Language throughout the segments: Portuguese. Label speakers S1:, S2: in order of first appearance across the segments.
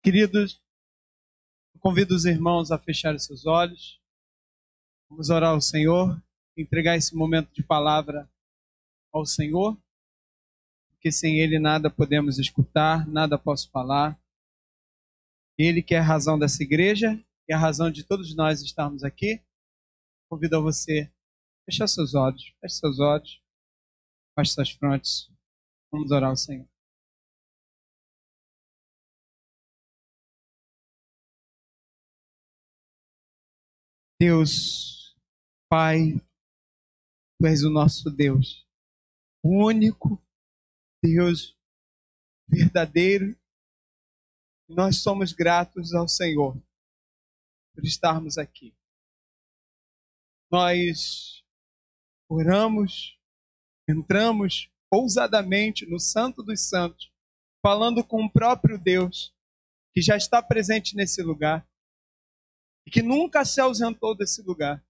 S1: Queridos, eu convido os irmãos a fecharem seus olhos. Vamos orar ao Senhor, entregar esse momento de palavra ao Senhor, porque sem Ele nada podemos escutar, nada posso falar. Ele que é a razão dessa igreja e a razão de todos nós estarmos aqui. Convido a você a fechar seus olhos, baixe suas frontes. Vamos orar ao Senhor. Deus, Pai, Tu és o nosso Deus, o único Deus verdadeiro. Nós somos gratos ao Senhor por estarmos aqui. Nós oramos, entramos ousadamente no Santo dos Santos, falando com o próprio Deus, que já está presente nesse lugar e que nunca se ausentou desse lugar.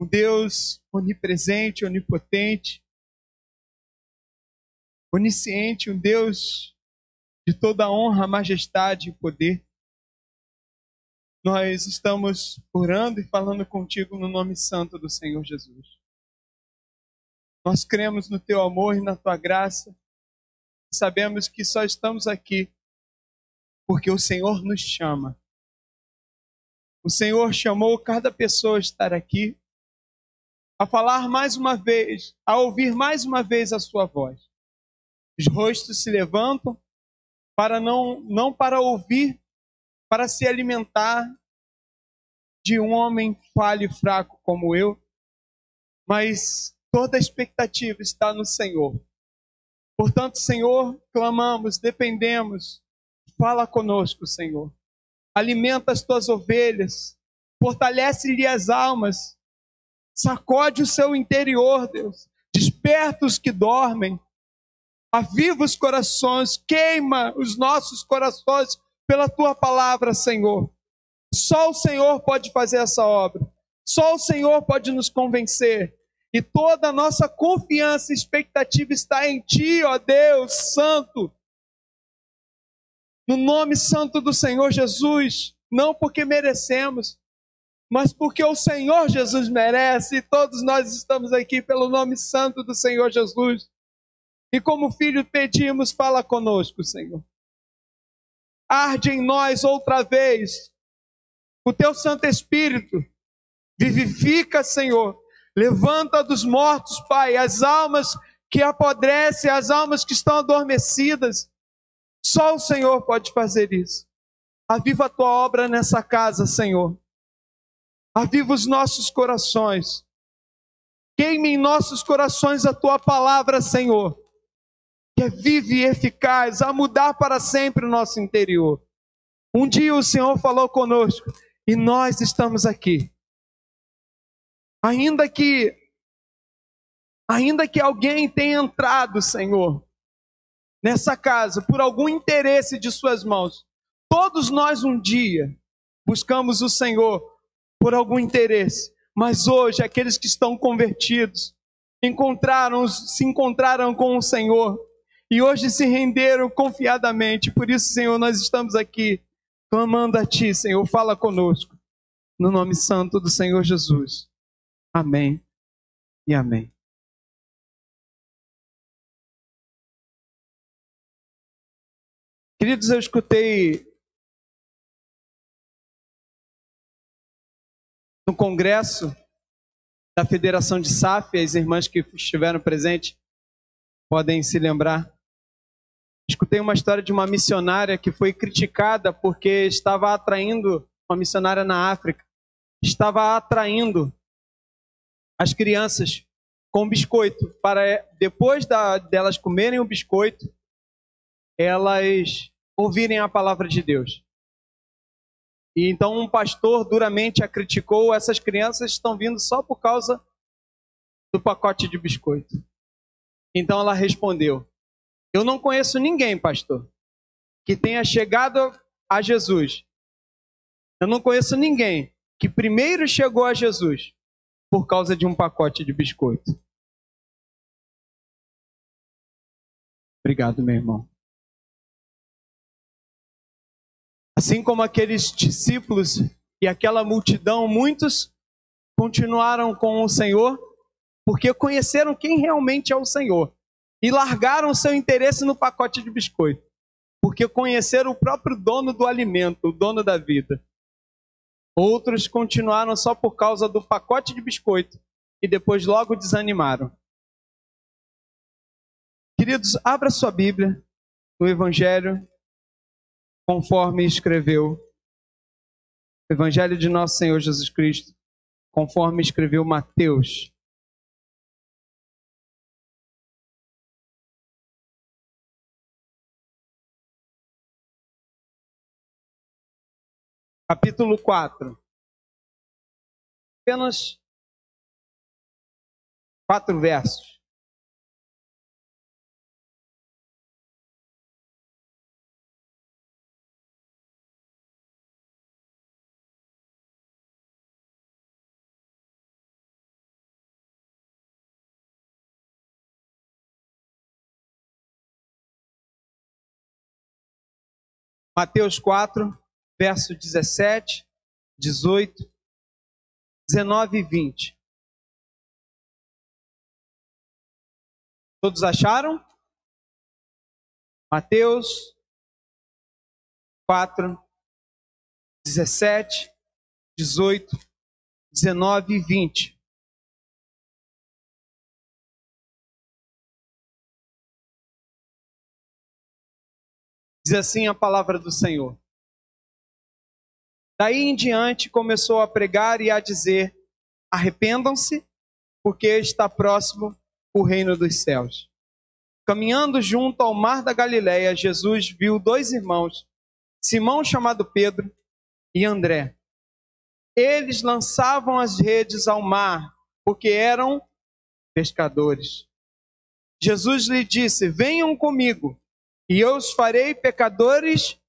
S1: Um Deus onipresente, onipotente, onisciente, um Deus de toda honra, majestade e poder. Nós estamos orando e falando contigo no nome santo do Senhor Jesus. Nós cremos no teu amor e na tua graça. Sabemos que só estamos aqui porque o Senhor nos chama. O Senhor chamou cada pessoa a estar aqui, a falar mais uma vez, a ouvir mais uma vez a sua voz. Os rostos se levantam para não para ouvir, para se alimentar de um homem falho e fraco como eu, mas toda a expectativa está no Senhor. Portanto, Senhor, clamamos, dependemos, fala conosco, Senhor. Alimenta as tuas ovelhas, fortalece-lhe as almas, sacode o seu interior, Deus. Desperta os que dormem, aviva os corações, queima os nossos corações pela tua palavra, Senhor. Só o Senhor pode fazer essa obra. Só o Senhor pode nos convencer. E toda a nossa confiança e expectativa está em Ti, ó Deus Santo. No nome santo do Senhor Jesus. Não porque merecemos, mas porque o Senhor Jesus merece. E todos nós estamos aqui pelo nome santo do Senhor Jesus. E como filho pedimos, fala conosco, Senhor. Arde em nós outra vez o teu Santo Espírito. Vivifica, Senhor. Levanta dos mortos, Pai, as almas que apodrecem, as almas que estão adormecidas. Só o Senhor pode fazer isso. Aviva a tua obra nessa casa, Senhor. Aviva os nossos corações. Queime em nossos corações a tua palavra, Senhor, que é viva e eficaz, a mudar para sempre o nosso interior. Um dia o Senhor falou conosco e nós estamos aqui. Ainda que alguém tenha entrado, Senhor, nessa casa por algum interesse de suas mãos, todos nós um dia buscamos o Senhor por algum interesse, mas hoje aqueles que estão convertidos se encontraram com o Senhor e hoje se renderam confiadamente. Por isso, Senhor, nós estamos aqui clamando a Ti, Senhor, fala conosco, no nome santo do Senhor Jesus. Amém e amém. Queridos, eu escutei no congresso da Federação de SAF, as irmãs que estiveram presentes podem se lembrar. Escutei uma história de uma missionária que foi criticada porque estava atraindo, uma missionária na África, estava atraindo as crianças com biscoito, para depois delas comerem o biscoito, elas ouvirem a palavra de Deus. E então um pastor duramente a criticou, essas crianças estão vindo só por causa do pacote de biscoito. Então ela respondeu: eu não conheço ninguém, pastor, que tenha chegado a Jesus. Eu não conheço ninguém que primeiro chegou a Jesus por causa de um pacote de biscoito. Obrigado, meu irmão. Assim como aqueles discípulos e aquela multidão, muitos continuaram com o Senhor porque conheceram quem realmente é o Senhor e largaram seu interesse no pacote de biscoito, porque conheceram o próprio dono do alimento, o dono da vida. Outros continuaram só por causa do pacote de biscoito e depois logo desanimaram. Queridos, abra sua Bíblia no Evangelho conforme escreveu o Evangelho de nosso Senhor Jesus Cristo, conforme escreveu Mateus. Capítulo 4. Apenas 4 versos. Mateus 4, verso 17, 18, 19 e 20. Todos acharam? Mateus 4, 17, 18, 19 e 20. Diz assim a palavra do Senhor. Daí em diante começou a pregar e a dizer: arrependam-se, porque está próximo o reino dos céus. Caminhando junto ao mar da Galileia, Jesus viu 2 irmãos, Simão chamado Pedro e André. Eles lançavam as redes ao mar, porque eram pescadores. Jesus lhe disse: venham comigo, e eu os farei pescadores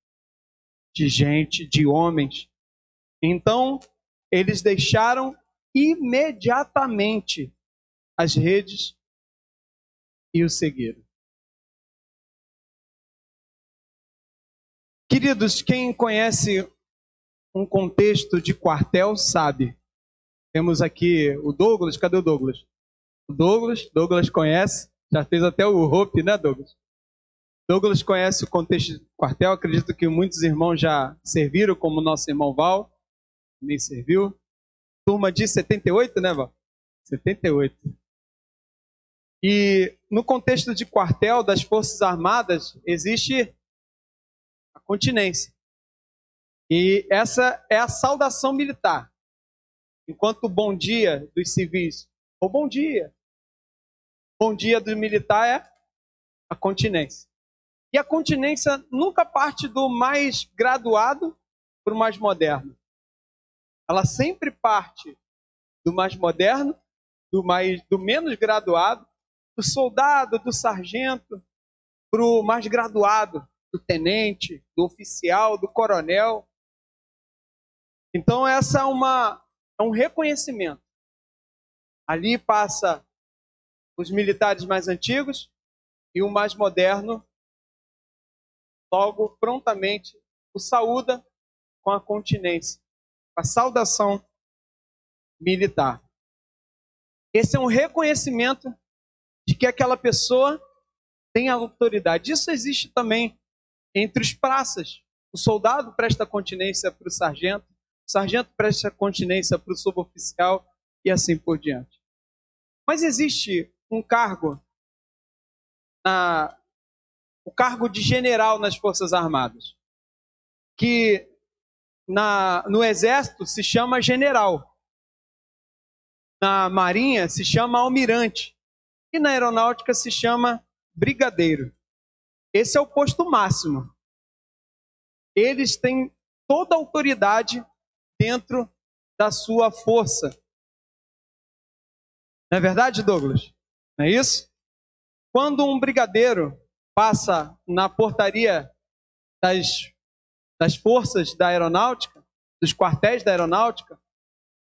S1: de gente, de homens. Então, eles deixaram imediatamente as redes e o seguiram. Queridos, quem conhece um contexto de quartel sabe. Temos aqui o Douglas. Cadê o Douglas? O Douglas conhece. Já fez até o Hope, né, Douglas? Douglas conhece o contexto de quartel. Acredito que muitos irmãos já serviram, como o nosso irmão Val. Nem serviu. Turma de 78, né, Val? 78. E no contexto de quartel das Forças Armadas, existe a continência. E essa é a saudação militar. Enquanto o bom dia dos civis, ou bom dia do militar é a continência. E a continência nunca parte do mais graduado para o mais moderno. Ela sempre parte do mais moderno, do menos graduado, do soldado, do sargento, para o mais graduado, do tenente, do oficial, do coronel. Então essa é um reconhecimento. Ali passa os militares mais antigos e o mais moderno, logo prontamente o saúda com a continência, com a saudação militar. Esse é um reconhecimento de que aquela pessoa tem autoridade. Isso existe também entre os praças. O soldado presta continência para o sargento presta continência para o suboficial e assim por diante. Mas existe um cargo, o cargo de general nas Forças Armadas, que no Exército se chama general, na Marinha se chama almirante e na Aeronáutica se chama brigadeiro. Esse é o posto máximo. Eles têm toda a autoridade dentro da sua força. Não é verdade, Douglas? Não é isso? Quando um brigadeiro passa na portaria das forças da aeronáutica, dos quartéis da aeronáutica,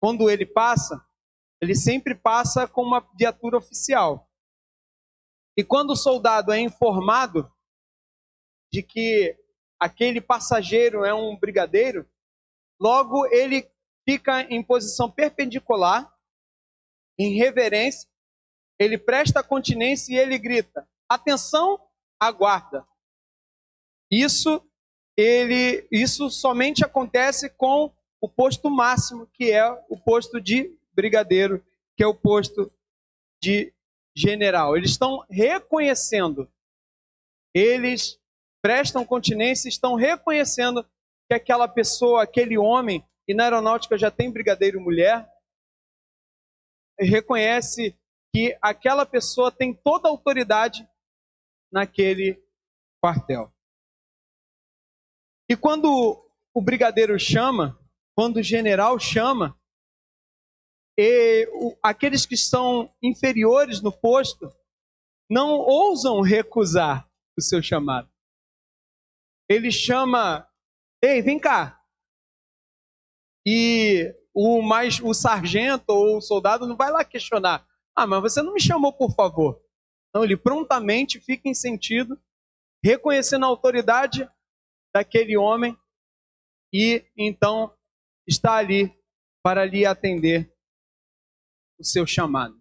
S1: quando ele passa, ele sempre passa com uma viatura oficial. E quando o soldado é informado de que aquele passageiro é um brigadeiro, logo ele fica em posição perpendicular, em reverência, ele presta continência e ele grita: atenção, aguarda. Isso somente acontece com o posto máximo, que é o posto de brigadeiro, que é o posto de general. Eles estão reconhecendo, eles prestam continência, estão reconhecendo que aquela pessoa, aquele homem, e na aeronáutica já tem brigadeiro mulher, reconhece que aquela pessoa tem toda a autoridade naquele quartel. E quando o brigadeiro chama, quando o general chama, aqueles que são inferiores no posto não ousam recusar o seu chamado. Ele chama: ei, vem cá. E o sargento ou o soldado não vai lá questionar: ah, mas você não me chamou, por favor. Não, ele prontamente fica em sentido, reconhecendo a autoridade daquele homem e então está ali para lhe atender o seu chamado.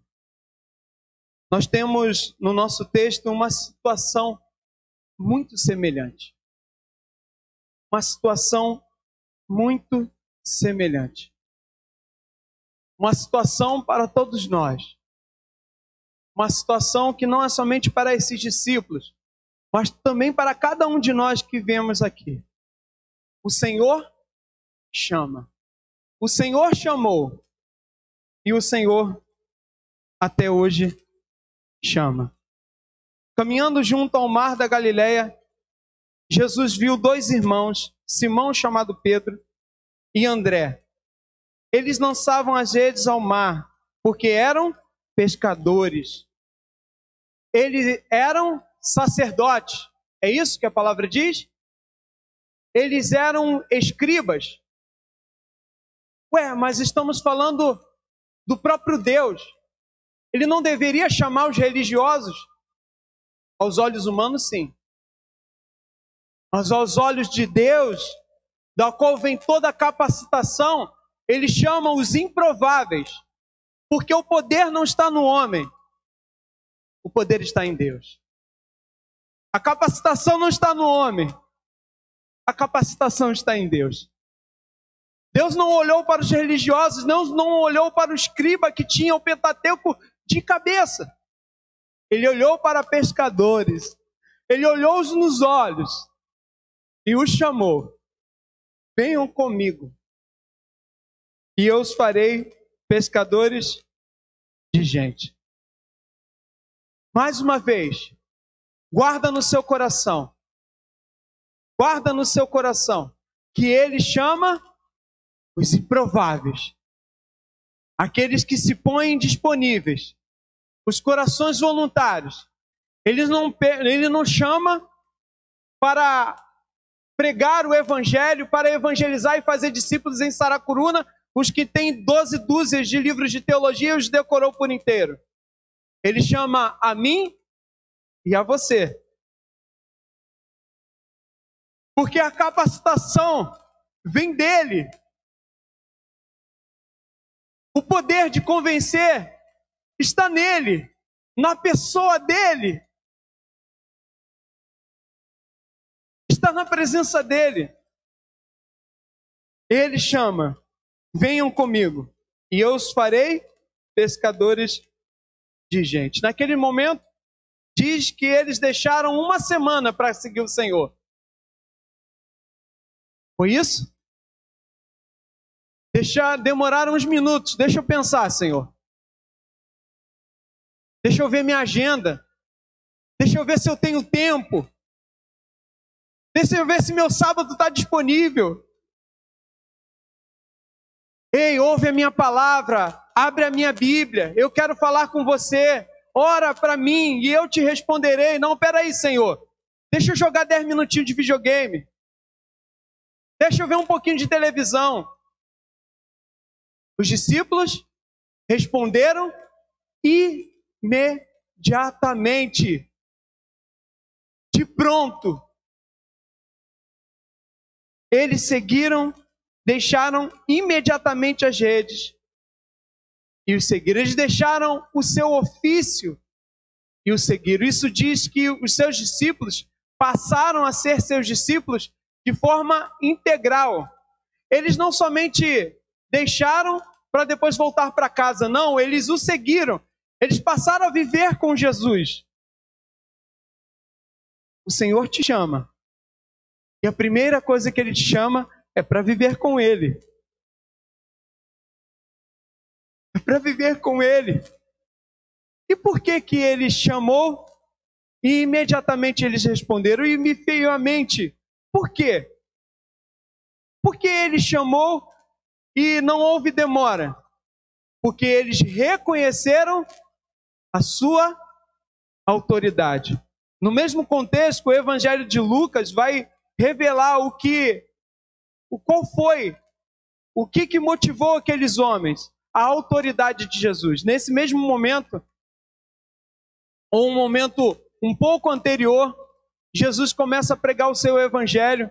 S1: Nós temos no nosso texto uma situação muito semelhante. Uma situação muito semelhante. Uma situação para todos nós. Uma situação que não é somente para esses discípulos, mas também para cada um de nós que vemos aqui. O Senhor chama. O Senhor chamou. E o Senhor até hoje chama. Caminhando junto ao mar da Galileia, Jesus viu dois irmãos, Simão, chamado Pedro, e André. Eles lançavam as redes ao mar, porque eram pescadores. Eles eram sacerdotes. É isso que a palavra diz? Eles eram escribas. Ué, mas estamos falando do próprio Deus. Ele não deveria chamar os religiosos? Aos olhos humanos, sim. Mas aos olhos de Deus, da qual vem toda a capacitação, ele chama os improváveis. Porque o poder não está no homem. O poder está em Deus. A capacitação não está no homem. A capacitação está em Deus. Deus não olhou para os religiosos, Deus não olhou para o escriba que tinha o Pentateuco de cabeça. Ele olhou para pescadores. Ele olhou-os nos olhos e os chamou: venham comigo e eu os farei pescadores de gente. Mais uma vez, guarda no seu coração. Guarda no seu coração que ele chama os improváveis. Aqueles que se põem disponíveis. Os corações voluntários. Ele não chama para pregar o evangelho, para evangelizar e fazer discípulos em Saracuruna, os que têm 12 dúzias de livros de teologia e os decorou por inteiro. Ele chama a mim e a você. Porque a capacitação vem dele. O poder de convencer está nele, na pessoa dele. Está na presença dele. Ele chama: venham comigo e eu os farei pescadores de gente. Naquele momento, diz que eles deixaram uma semana para seguir o Senhor. Foi isso? Demoraram uns minutos. Deixa eu pensar, Senhor. Deixa eu ver minha agenda. Deixa eu ver se eu tenho tempo. Deixa eu ver se meu sábado está disponível. Ei, ouve a minha palavra. Abre a minha Bíblia. Eu quero falar com você. Ora para mim e eu te responderei. Não, peraí, Senhor. Deixa eu jogar 10 minutinhos de videogame. Deixa eu ver um pouquinho de televisão. Os discípulos responderam imediatamente. De pronto. eles seguiram, deixaram imediatamente as redes e o seguiram. Eles deixaram o seu ofício e o seguiram. Isso diz que os seus discípulos passaram a ser seus discípulos de forma integral. Eles não somente deixaram para depois voltar para casa, não, eles o seguiram. Eles passaram a viver com Jesus. O Senhor te chama. E a primeira coisa que Ele te chama é para viver com Ele. É para viver com Ele. E por que que Ele chamou e imediatamente eles responderam? E me veio à mente, por quê? Porque Ele chamou e não houve demora. Porque eles reconheceram a sua autoridade. No mesmo contexto, o Evangelho de Lucas vai revelar o que motivou aqueles homens, a autoridade de Jesus. Nesse mesmo momento, ou um momento um pouco anterior, Jesus começa a pregar o seu Evangelho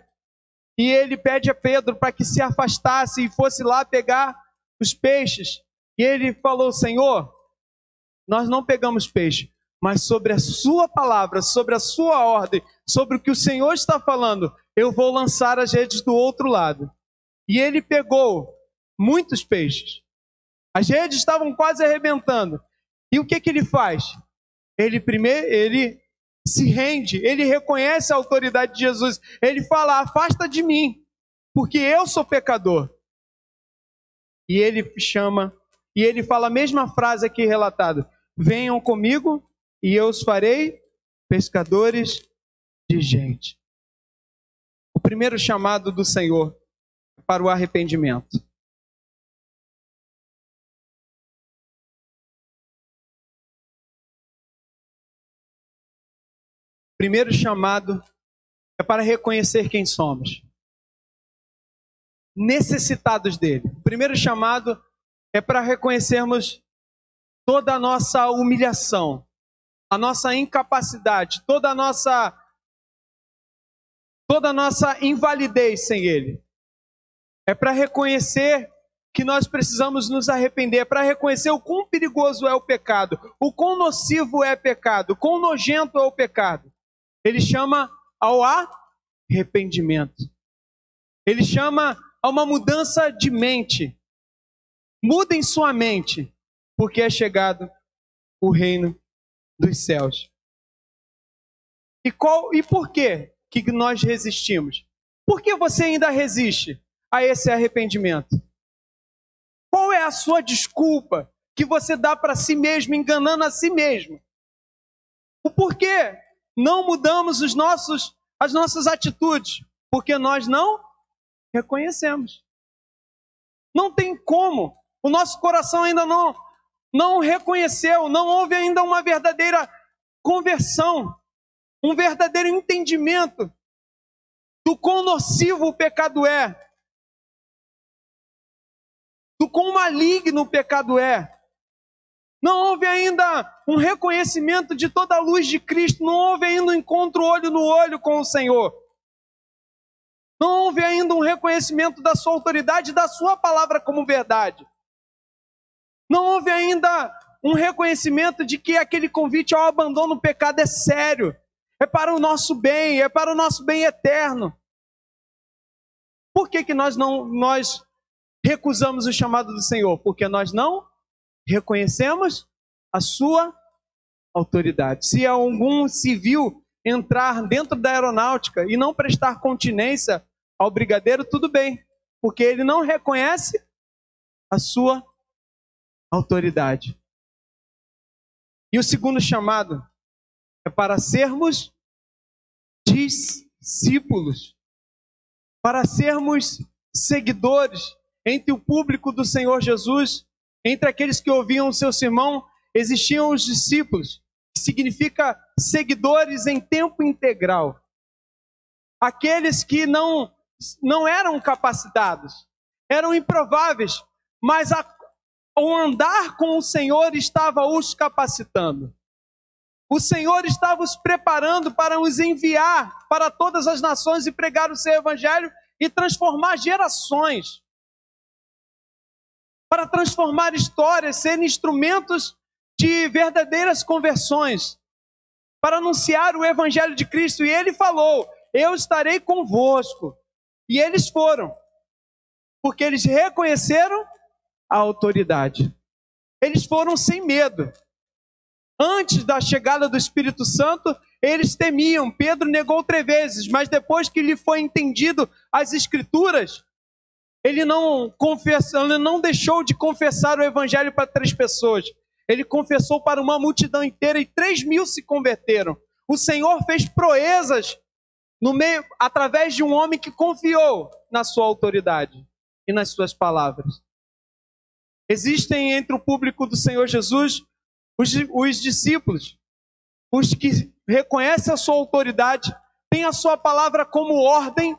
S1: e ele pede a Pedro para que se afastasse e fosse lá pegar os peixes. E ele falou: Senhor, nós não pegamos peixe, mas sobre a sua palavra, sobre a sua ordem, sobre o que o Senhor está falando, eu vou lançar as redes do outro lado. E ele pegou muitos peixes. As redes estavam quase arrebentando. E o que que ele faz? Ele se rende, ele reconhece a autoridade de Jesus. Ele fala: afasta de mim, porque eu sou pecador. E ele chama, e ele fala a mesma frase aqui relatada: venham comigo e eu os farei pescadores de gente. O primeiro chamado do Senhor é para o arrependimento. O primeiro chamado é para reconhecer quem somos, necessitados dele. O primeiro chamado é para reconhecermos toda a nossa humilhação, a nossa incapacidade, toda a nossa invalidez sem ele. É para reconhecer que nós precisamos nos arrepender, é para reconhecer o quão perigoso é o pecado, o quão nocivo é o pecado, o quão nojento é o pecado. Ele chama ao arrependimento. Ele chama a uma mudança de mente. Mudem sua mente, porque é chegado o reino dos céus. E por quê que nós resistimos? Por que você ainda resiste a esse arrependimento? Qual é a sua desculpa que você dá para si mesmo, enganando a si mesmo? O porquê não mudamos as nossas atitudes? Porque nós não reconhecemos. Não tem como. O nosso coração ainda não reconheceu, não houve ainda uma verdadeira conversão, um verdadeiro entendimento do quão nocivo o pecado é, do quão maligno o pecado é. Não houve ainda um reconhecimento de toda a luz de Cristo, não houve ainda um encontro olho no olho com o Senhor. Não houve ainda um reconhecimento da sua autoridade e da sua palavra como verdade. Não houve ainda um reconhecimento de que aquele convite ao abandono do pecado é sério, é para o nosso bem, é para o nosso bem eterno. Por que nós recusamos o chamado do Senhor? Porque nós não reconhecemos a sua autoridade. Se algum civil entrar dentro da aeronáutica e não prestar continência ao brigadeiro, tudo bem, porque ele não reconhece a sua autoridade. E o segundo chamado é para sermos discípulos, para sermos seguidores entre o público do Senhor Jesus, entre aqueles que ouviam o seu sermão, existiam os discípulos, que significa seguidores em tempo integral. Aqueles que não eram capacitados, eram improváveis, mas o andar com o Senhor estava os capacitando. O Senhor estava os preparando para os enviar para todas as nações e pregar o seu evangelho e transformar gerações, para transformar histórias, ser instrumentos de verdadeiras conversões, para anunciar o Evangelho de Cristo. E ele falou: eu estarei convosco. E eles foram, porque eles reconheceram a autoridade. Eles foram sem medo. Antes da chegada do Espírito Santo, eles temiam. Pedro negou 3 vezes, mas depois que lhe foi entendido as Escrituras, ele não deixou de confessar o Evangelho para 3 pessoas. Ele confessou para uma multidão inteira e 3.000 se converteram. O Senhor fez proezas no meio, através de um homem que confiou na sua autoridade e nas suas palavras. Existem entre o público do Senhor Jesus os discípulos, os que reconhecem a sua autoridade, têm a sua palavra como ordem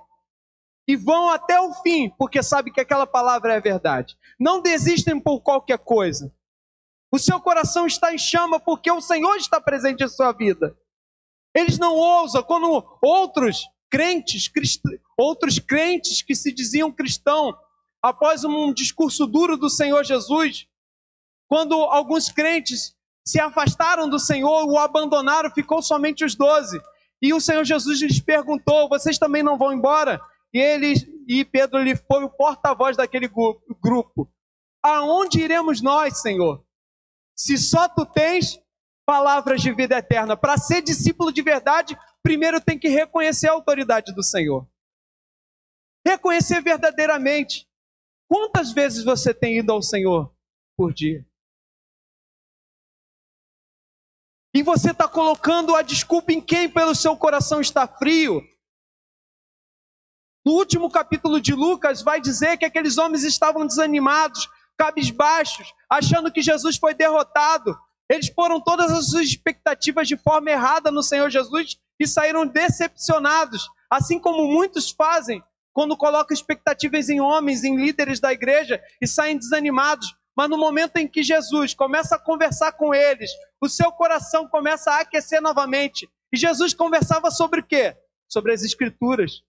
S1: e vão até o fim, porque sabem que aquela palavra é verdade. Não desistem por qualquer coisa. O seu coração está em chama porque o Senhor está presente em sua vida. Eles não ousam, quando outros crentes que se diziam cristãos, após um discurso duro do Senhor Jesus, quando alguns crentes se afastaram do Senhor, o abandonaram, ficou somente os 12. E o Senhor Jesus lhes perguntou: vocês também não vão embora? E Pedro lhe foi o porta-voz daquele grupo. Aonde iremos nós, Senhor? Se só tu tens palavras de vida eterna. Para ser discípulo de verdade, primeiro tem que reconhecer a autoridade do Senhor. Reconhecer verdadeiramente. Quantas vezes você tem ido ao Senhor por dia? E você está colocando a desculpa em quem pelo seu coração está frio? No último capítulo de Lucas vai dizer que aqueles homens estavam desanimados, cabisbaixos, achando que Jesus foi derrotado. Eles poram todas as suas expectativas de forma errada no Senhor Jesus e saíram decepcionados, assim como muitos fazem quando colocam expectativas em homens, em líderes da igreja e saem desanimados. Mas no momento em que Jesus começa a conversar com eles, o seu coração começa a aquecer novamente. E Jesus conversava sobre o quê? Sobre as Escrituras.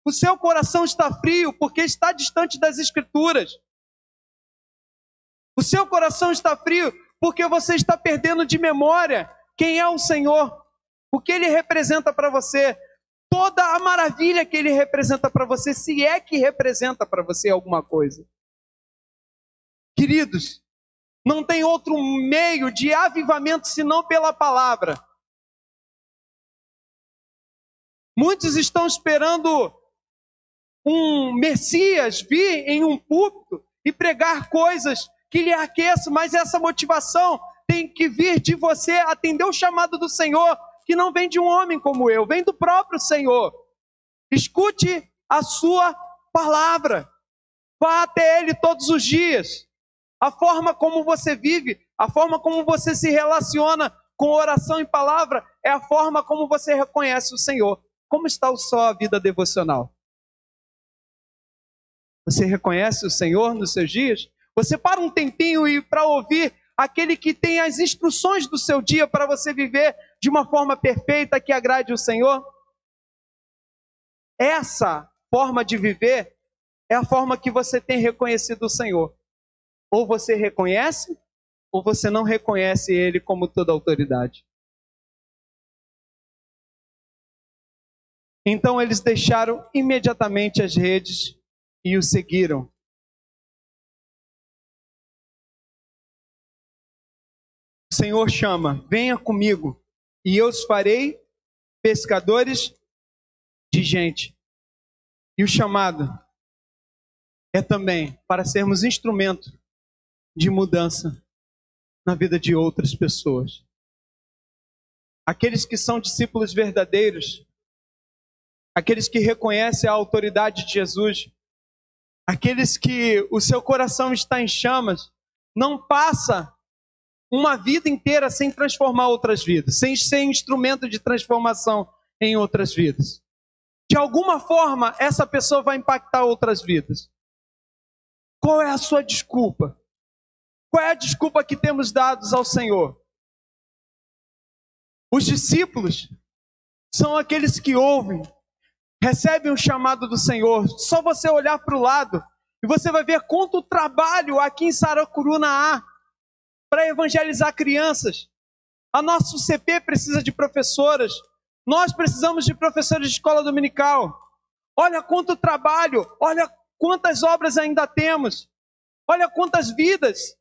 S1: O seu coração está frio porque está distante das Escrituras. O seu coração está frio porque você está perdendo de memória quem é o Senhor, o que Ele representa para você, toda a maravilha que Ele representa para você, se é que representa para você alguma coisa. Queridos, não tem outro meio de avivamento senão pela palavra. Muitos estão esperando um Messias vir em um púlpito e pregar coisas que lhe aqueçam, mas essa motivação tem que vir de você atender o chamado do Senhor, que não vem de um homem como eu, vem do próprio Senhor. Escute a sua palavra, vá até Ele todos os dias. A forma como você vive, a forma como você se relaciona com oração e palavra, é a forma como você reconhece o Senhor. Como está a sua vida devocional? Você reconhece o Senhor nos seus dias? Você para um tempinho e para ouvir aquele que tem as instruções do seu dia para você viver de uma forma perfeita que agrade o Senhor? Essa forma de viver é a forma que você tem reconhecido o Senhor. Ou você reconhece, ou você não reconhece Ele como toda autoridade. Então eles deixaram imediatamente as redes e o seguiram. O Senhor chama: venha comigo, e eu os farei pescadores de gente. E o chamado é também para sermos instrumento de mudança na vida de outras pessoas. Aqueles que são discípulos verdadeiros, aqueles que reconhecem a autoridade de Jesus, aqueles que o seu coração está em chamas, não passa uma vida inteira sem transformar outras vidas, sem ser instrumento de transformação em outras vidas. De alguma forma, essa pessoa vai impactar outras vidas. Qual é a sua desculpa? Qual é a desculpa que temos dados ao Senhor? Os discípulos são aqueles que ouvem, recebem o chamado do Senhor. Só você olhar para o lado e você vai ver quanto trabalho aqui em Saracuruna há para evangelizar crianças. A nosso CP precisa de professoras. Nós precisamos de professores de escola dominical. Olha quanto trabalho, olha quantas obras ainda temos. Olha quantas vidas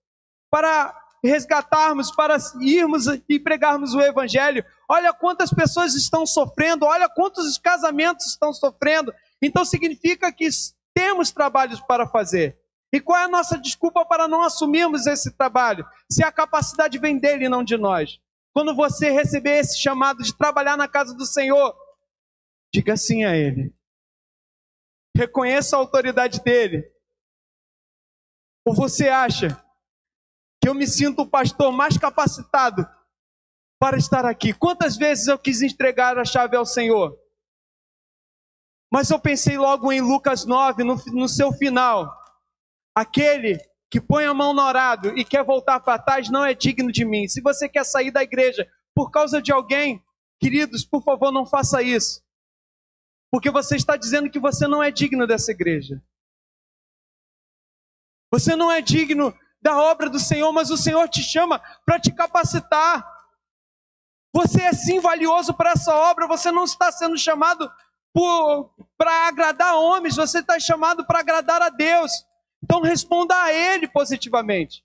S1: para resgatarmos, para irmos e pregarmos o evangelho. Olha quantas pessoas estão sofrendo, olha quantos casamentos estão sofrendo. Então significa que temos trabalhos para fazer. E qual é a nossa desculpa para não assumirmos esse trabalho? Se a capacidade vem dele e não de nós. Quando você receber esse chamado de trabalhar na casa do Senhor, diga sim a ele. Reconheça a autoridade dele. Ou você acha que eu me sinto o pastor mais capacitado para estar aqui? Quantas vezes eu quis entregar a chave ao Senhor? Mas eu pensei logo em Lucas 9, no seu final. Aquele que põe a mão no arado e quer voltar para trás não é digno de mim. Se você quer sair da igreja por causa de alguém, queridos, por favor, não faça isso. Porque você está dizendo que você não é digno dessa igreja. Você não é digno da obra do Senhor, mas o Senhor te chama para te capacitar. Você é sim valioso para essa obra, você não está sendo chamado para agradar homens, você está chamado para agradar a Deus. Então responda a Ele positivamente.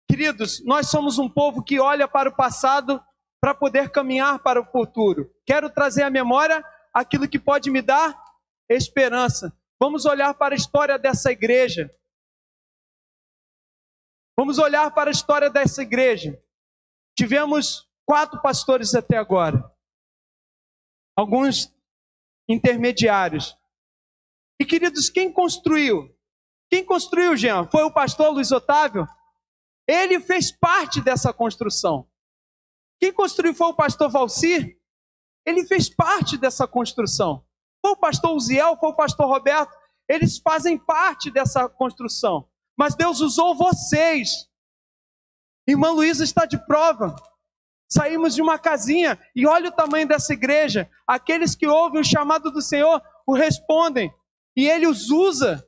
S1: Queridos, nós somos um povo que olha para o passado para poder caminhar para o futuro. Quero trazer à memória aquilo que pode me dar esperança. Vamos olhar para a história dessa igreja. Vamos olhar para a história dessa igreja. Tivemos 4 pastores até agora. Alguns intermediários. E queridos, quem construiu? Quem construiu, Jean? Foi o pastor Luiz Otávio? Ele fez parte dessa construção. Quem construiu foi o pastor Valcir? Ele fez parte dessa construção. Foi o pastor Uziel, foi o pastor Roberto? Eles fazem parte dessa construção. Mas Deus usou vocês. Irmã Luísa está de prova. Saímos de uma casinha e olha o tamanho dessa igreja. Aqueles que ouvem o chamado do Senhor o respondem. E Ele os usa.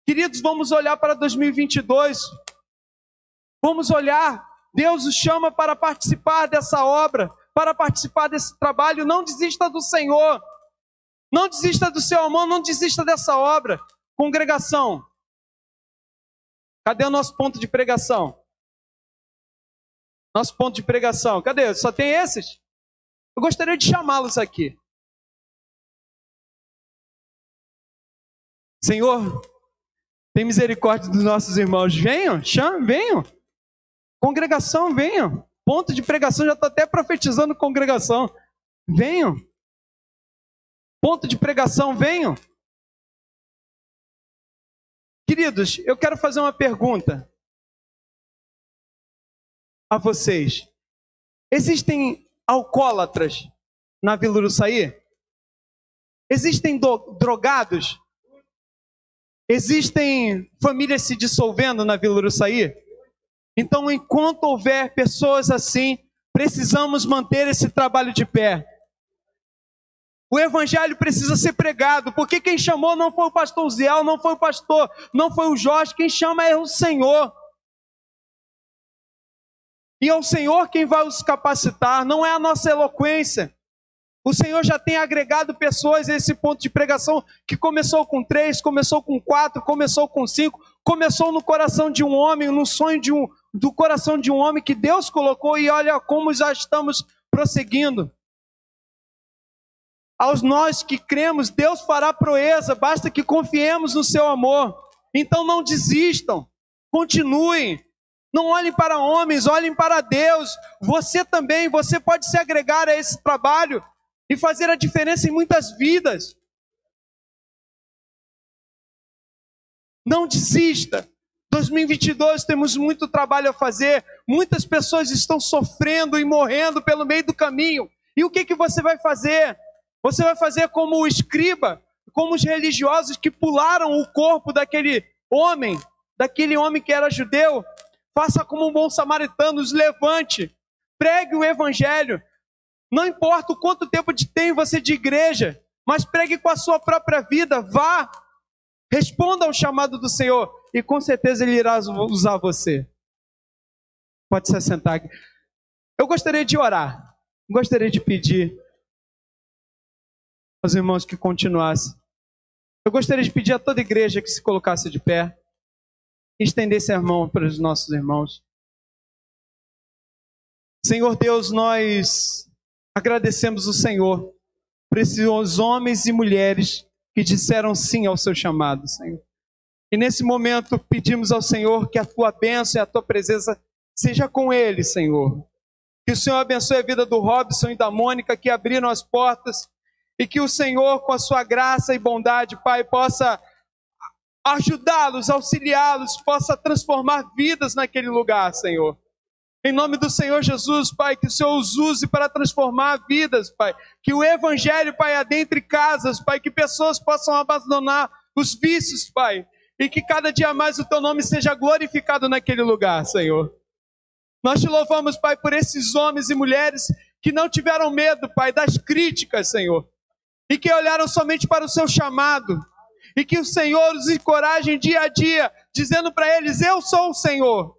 S1: Queridos, vamos olhar para 2022. Vamos olhar. Deus os chama para participar dessa obra, para participar desse trabalho. Não desista do Senhor. Não desista do seu amor, não desista dessa obra. Congregação. Cadê o nosso ponto de pregação? Nosso ponto de pregação. Cadê? Só tem esses? Eu gostaria de chamá-los aqui. Senhor, tem misericórdia dos nossos irmãos. Venham, venham. Congregação, venham. Ponto de pregação, já estou até profetizando congregação. Venham. Ponto de pregação, venham. Queridos, eu quero fazer uma pergunta a vocês. Existem alcoólatras na Vila Uruçaí? Existem drogados? Existem famílias se dissolvendo na Vila Uruçaí? Então, enquanto houver pessoas assim, precisamos manter esse trabalho de pé. O evangelho precisa ser pregado, porque quem chamou não foi o pastor Uziel, não foi o pastor, não foi o Jorge, quem chama é o Senhor. E é o Senhor quem vai os capacitar, não é a nossa eloquência. O Senhor já tem agregado pessoas a esse ponto de pregação que começou com 3, começou com 4, começou com 5, começou no coração de um homem, no sonho do coração de um homem que Deus colocou, e olha como já estamos prosseguindo. Aos nós que cremos, Deus fará proeza, basta que confiemos no seu amor. Então não desistam, continuem. Não olhem para homens, olhem para Deus. Você também, você pode se agregar a esse trabalho e fazer a diferença em muitas vidas. Não desista. 2022 temos muito trabalho a fazer. Muitas pessoas estão sofrendo e morrendo pelo meio do caminho. E o que você vai fazer? Você vai fazer como o escriba, como os religiosos que pularam o corpo daquele homem que era judeu. Faça como um bom samaritano, os levante, pregue o evangelho. Não importa o quanto tempo tem você de igreja, mas pregue com a sua própria vida. Vá, responda ao chamado do Senhor e com certeza Ele irá usar você. Pode se assentar. Eu gostaria de orar, gostaria de pedir aos irmãos que continuassem. Eu gostaria de pedir a toda a igreja que se colocasse de pé e estendesse a mão para os nossos irmãos. Senhor Deus, nós agradecemos o Senhor por esses homens e mulheres que disseram sim ao seu chamado, Senhor. E nesse momento pedimos ao Senhor que a tua bênção e a tua presença seja com eles, Senhor. Que o Senhor abençoe a vida do Robson e da Mônica que abriram as portas e que o Senhor, com a sua graça e bondade, Pai, possa ajudá-los, auxiliá-los, possa transformar vidas naquele lugar, Senhor. Em nome do Senhor Jesus, Pai, que o Senhor os use para transformar vidas, Pai. Que o Evangelho, Pai, adentre casas, Pai, que pessoas possam abandonar os vícios, Pai. E que cada dia mais o Teu nome seja glorificado naquele lugar, Senhor. Nós Te louvamos, Pai, por esses homens e mulheres que não tiveram medo, Pai, das críticas, Senhor. E que olharam somente para o Seu chamado. E que o Senhor os encoraje dia a dia, dizendo para eles: eu sou o Senhor.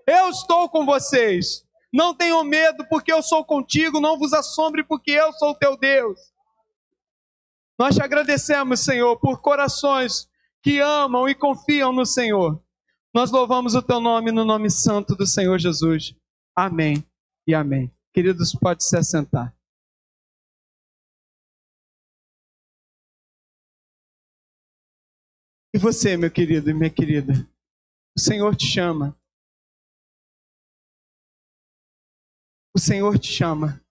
S1: Eu estou com vocês. Não tenham medo, porque eu sou contigo. Não vos assombre, porque eu sou o teu Deus. Nós te agradecemos, Senhor, por corações que amam e confiam no Senhor. Nós louvamos o teu nome no nome santo do Senhor Jesus. Amém e amém. Queridos, pode se assentar. E você, meu querido e minha querida, o Senhor te chama. O Senhor te chama.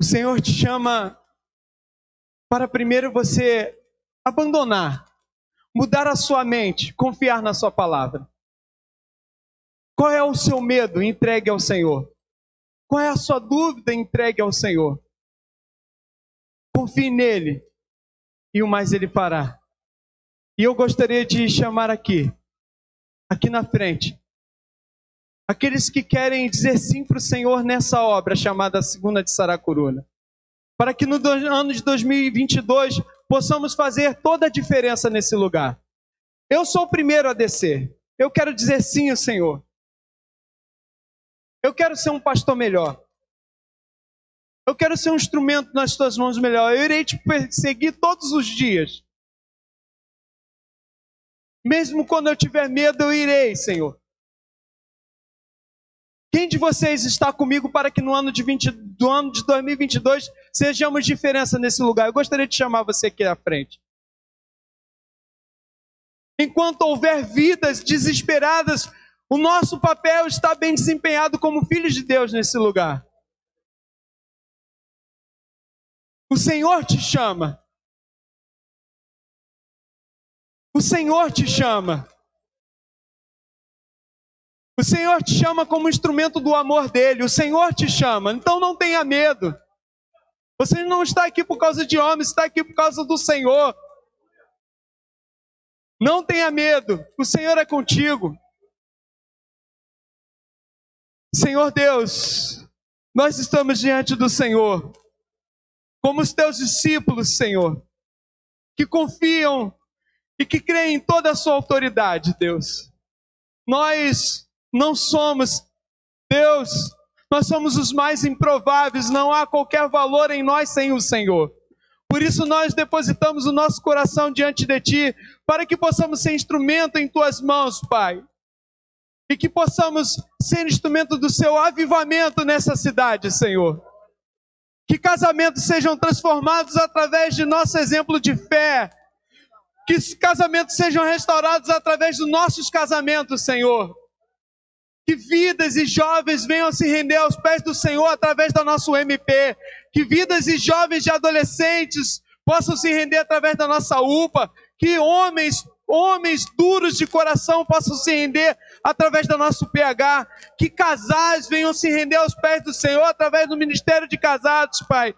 S1: O Senhor te chama para primeiro você abandonar, mudar a sua mente, confiar na sua palavra. Qual é o seu medo? Entregue ao Senhor. Qual é a sua dúvida? Entregue ao Senhor. Confie nele e o mais Ele fará. E eu gostaria de chamar aqui na frente, aqueles que querem dizer sim para o Senhor nessa obra chamada Segunda de Saracuruna. Para que no ano de 2022 possamos fazer toda a diferença nesse lugar. Eu sou o primeiro a descer. Eu quero dizer sim ao Senhor. Eu quero ser um pastor melhor. Eu quero ser um instrumento nas tuas mãos melhor. Eu irei te perseguir todos os dias. Mesmo quando eu tiver medo, eu irei, Senhor. Quem de vocês está comigo para que no ano de 2022 sejamos diferença nesse lugar? Eu gostaria de chamar você aqui à frente. Enquanto houver vidas desesperadas, o nosso papel está bem desempenhado como filhos de Deus nesse lugar. O Senhor te chama. O Senhor te chama. O Senhor te chama como instrumento do amor dele. O Senhor te chama. Então não tenha medo. Você não está aqui por causa de homens, está aqui por causa do Senhor. Não tenha medo. O Senhor é contigo. Senhor Deus, nós estamos diante do Senhor, como os teus discípulos, Senhor, que confiam e que creem em toda a sua autoridade, Deus. Nós não somos Deus, nós somos os mais improváveis, não há qualquer valor em nós sem o Senhor. Por isso nós depositamos o nosso coração diante de Ti, para que possamos ser instrumento em Tuas mãos, Pai. E que possamos ser instrumento do Seu avivamento nessa cidade, Senhor. Que casamentos sejam transformados através de nosso exemplo de fé. Que casamentos sejam restaurados através dos nossos casamentos, Senhor. Que vidas e jovens venham se render aos pés do Senhor através do nosso MP. Que vidas e jovens e adolescentes possam se render através da nossa UPA. Que homens duros de coração possam se render através do nosso PH. Que casais venham se render aos pés do Senhor através do Ministério de Casados, Pai.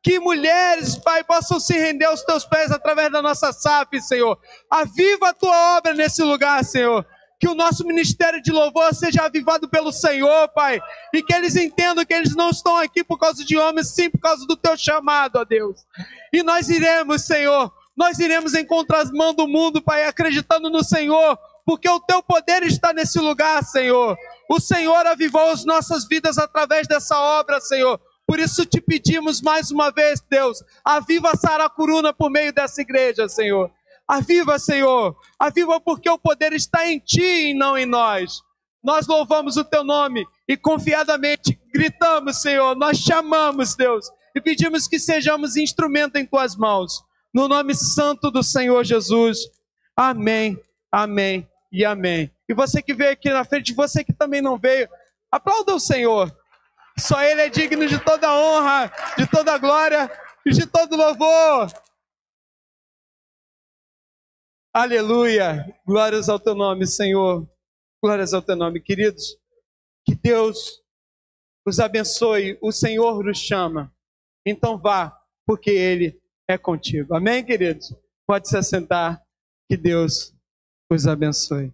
S1: Que mulheres, Pai, possam se render aos Teus pés através da nossa SAF, Senhor. Aviva a Tua obra nesse lugar, Senhor. Que o nosso ministério de louvor seja avivado pelo Senhor, Pai. E que eles entendam que eles não estão aqui por causa de homens, sim por causa do teu chamado, ó Deus. E nós iremos, Senhor, nós iremos em contramão do mundo, Pai, acreditando no Senhor, porque o teu poder está nesse lugar, Senhor. O Senhor avivou as nossas vidas através dessa obra, Senhor. Por isso te pedimos mais uma vez, Deus, aviva a Saracuruna por meio dessa igreja, Senhor. Aviva, Senhor, aviva porque o poder está em Ti e não em nós. Nós louvamos o Teu nome e confiadamente gritamos, Senhor, nós chamamos, Deus, e pedimos que sejamos instrumento em Tuas mãos. No nome santo do Senhor Jesus. Amém, amém e amém. E você que veio aqui na frente, você que também não veio, aplauda o Senhor. Só Ele é digno de toda honra, de toda glória e de todo louvor. Aleluia. Glórias ao Teu nome, Senhor. Glórias ao Teu nome, queridos. Que Deus os abençoe. O Senhor nos chama. Então vá, porque Ele é contigo. Amém, queridos? Pode se assentar. Que Deus os abençoe.